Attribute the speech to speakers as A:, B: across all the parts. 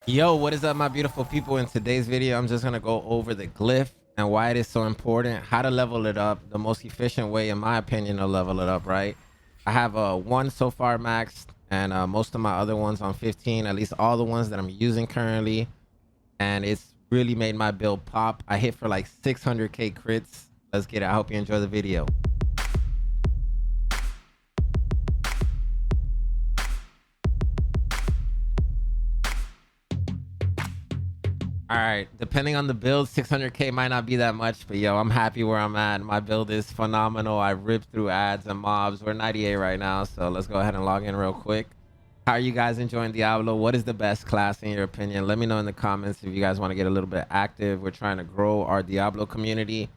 A: Yo, what is up, my beautiful people? In today's video, I'm just gonna go over the glyph and why it is so important, how to level it up, the most efficient way, in my opinion, to level it up, right? I have one so far maxed, and most of my other ones on 15, at least all the ones that I'm using currently, and it's really made my build pop. I hit for like 600k crits. Let's get it. I hope you enjoy the video. All right, depending on the build, 600k might not be that much, but yo, I'm happy where I'm at. My build is phenomenal. I ripped through ads and mobs. We're 98 right now, so let's go ahead and log in real quick. How are you guys enjoying Diablo? What is the best class in your opinion? Let me know in the comments if you guys want to get a little bit active. We're trying to grow our Diablo community,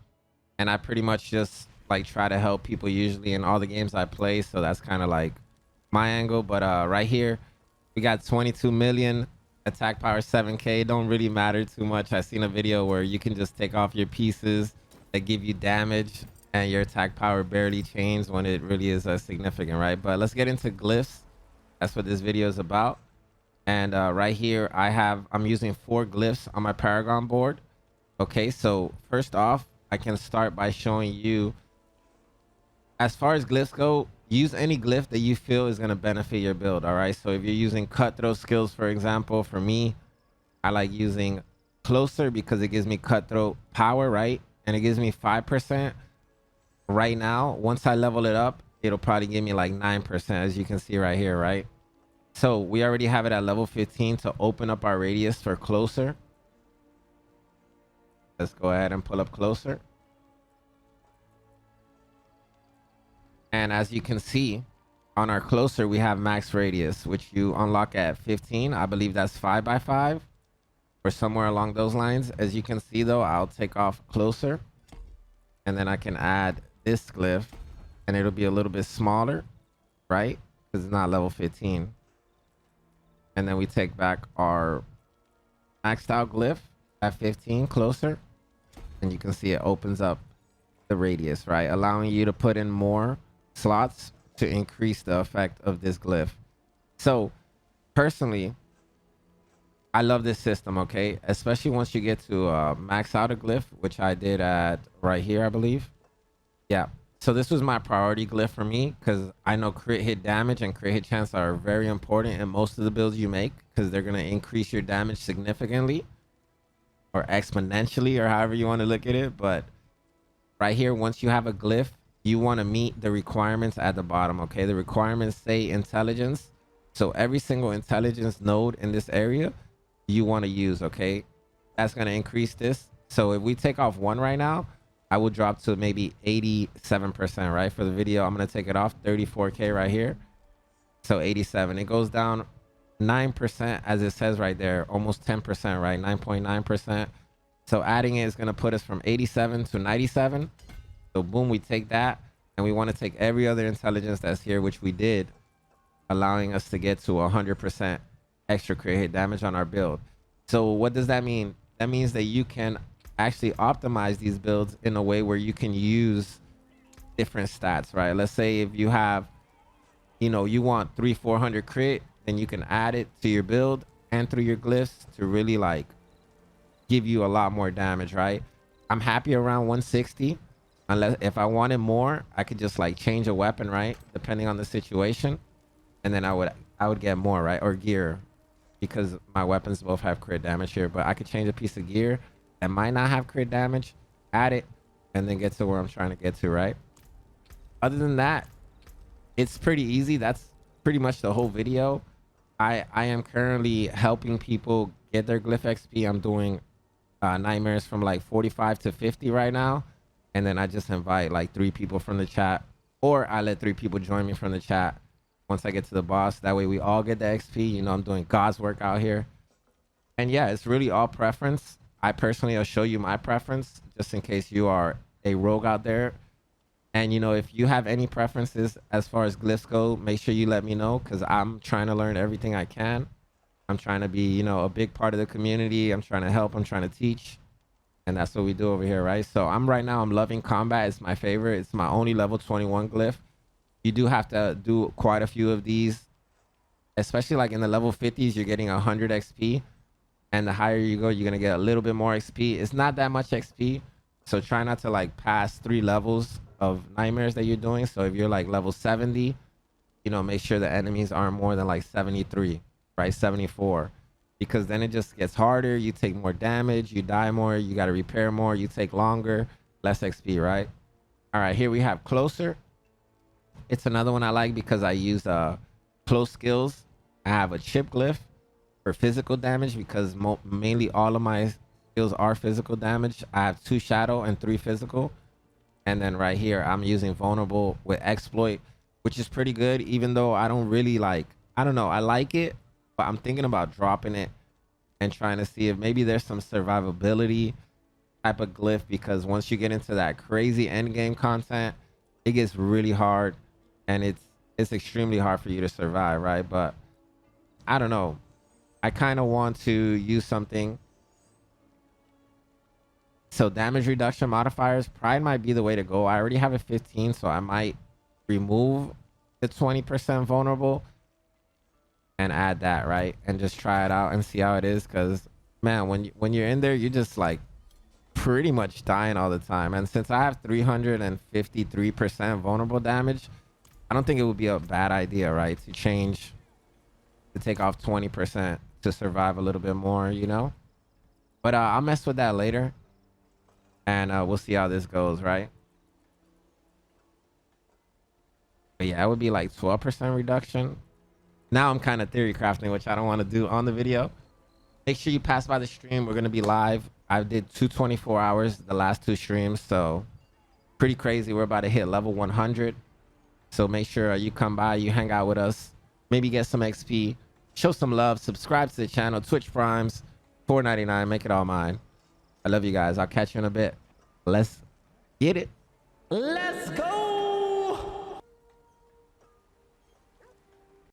A: and I pretty much just like try to help people usually in all the games I play, so that's kind of like my angle. But right here, we got 22 million. Attack power 7k don't really matter too much. I seen a video where you can just take off your pieces that give you damage and your attack power barely changes when it really is significant, right? But let's get into glyphs. That's what this video is about. And right here I'm using 4 glyphs on my Paragon board. Okay, so first off, I can start by showing you, as far as glyphs go, use any glyph that you feel is going to benefit your build. All right, so if you're using cutthroat skills, for example, for me, I like using closer because it gives me cutthroat power, right? And it gives me 5% right now. Once I level it up, it'll probably give me like 9%, as you can see right here, right? So we already have it at level 15 to open up our radius for closer. Let's go ahead and pull up closer. And as you can see on our closer, we have max radius, which you unlock at 15. I believe that's 5x5 or somewhere along those lines. As you can see though, I'll take off closer and then I can add this glyph and it'll be a little bit smaller, right? Because it's not level 15. And then we take back our maxed out glyph at 15 closer. And you can see it opens up the radius, right? Allowing you to put in more slots to increase the effect of this glyph. So personally, I love this system, okay? Especially once you get to max out a glyph, which I did at right here, I believe. Yeah. So this was my priority glyph for me because I know crit hit damage and crit hit chance are very important in most of the builds you make because they're going to increase your damage significantly or exponentially or however you want to look at it. But right here, once you have a glyph, you want to meet the requirements at the bottom, okay? The requirements say intelligence. So every single intelligence node in this area you want to use, okay? That's going to increase this. So if we take off 1 right now, I will drop to maybe 87%, right? For the video, I'm going to take it off 34k right here. So 87. It goes down 9% as it says right there, almost 10%, right? 9.9%. So adding it is going to put us from 87 to 97. So boom, we take that and we want to take every other intelligence that's here, which we did, allowing us to get to 100% extra crit hit damage on our build. So what does that mean? That means that you can actually optimize these builds in a way where you can use different stats, right? Let's say if you have, you want 300-400 crit, then you can add it to your build and through your glyphs to really like give you a lot more damage, right? I'm happy around 160. Unless if I wanted more, I could just like change a weapon, right? Depending on the situation. And then I would get more, right? Or gear, because my weapons both have crit damage here. But I could change a piece of gear that might not have crit damage, add it, and then get to where I'm trying to get to, right? Other than that, it's pretty easy. That's pretty much the whole video. I am currently helping people get their glyph XP. I'm doing nightmares from like 45 to 50 right now. And then I just invite like 3 people from the chat, or I let 3 people join me from the chat once I get to the boss. That way we all get the XP. I'm doing God's work out here. And yeah, it's really all preference. I personally will show you my preference just in case you are a rogue out there. And if you have any preferences as far as glyphs go, make sure you let me know because I'm trying to learn everything I can. I'm trying to be, a big part of the community. I'm trying to help. I'm trying to teach. And that's what we do over here, right? So I'm loving combat. It's my favorite. It's my only level 21 glyph. You do have to do quite a few of these, especially like in the level 50s, you're getting 100 XP. And the higher you go, you're gonna get a little bit more XP. It's not that much XP, so try not to like pass 3 levels of nightmares that you're doing. So if you're like level 70, you know, make sure the enemies aren't more than like 73, right? 74, because then it just gets harder. You take more damage, you die more, you got to repair more, you take longer, less XP, right? All right, here we have closer. It's another one I like because I use close skills. I have a chip glyph for physical damage because mainly all of my skills are physical damage. I have 2 shadow and 3 physical. And then right here, I'm using vulnerable with exploit, which is pretty good, even though I don't really like, I don't know, I like it, but I'm thinking about dropping it and trying to see if maybe there's some survivability type of glyph, because once you get into that crazy end game content, it gets really hard and it's extremely hard for you to survive, right? But I don't know. I kind of want to use something. So damage reduction modifiers, pride might be the way to go. I already have a 15, so I might remove the 20% vulnerable and add that, right? And just try it out and see how it is. Because man, when you're in there, you're just like pretty much dying all the time. And since I have 353% vulnerable damage, I don't think it would be a bad idea, right? To change, to take off 20% to survive a little bit more, you know? But I'll mess with that later. And we'll see how this goes, right? But yeah, it would be like 12% reduction. Now I'm kind of theory crafting, which I don't want to do on the video. Make sure you pass by the stream. We're going to be live. I did 224 hours, the last 2 streams. So pretty crazy. We're about to hit level 100. So make sure you come by, you hang out with us, maybe get some XP, show some love, subscribe to the channel, Twitch Primes, $4.99, make it all mine. I love you guys. I'll catch you in a bit. Let's get it. Let's go.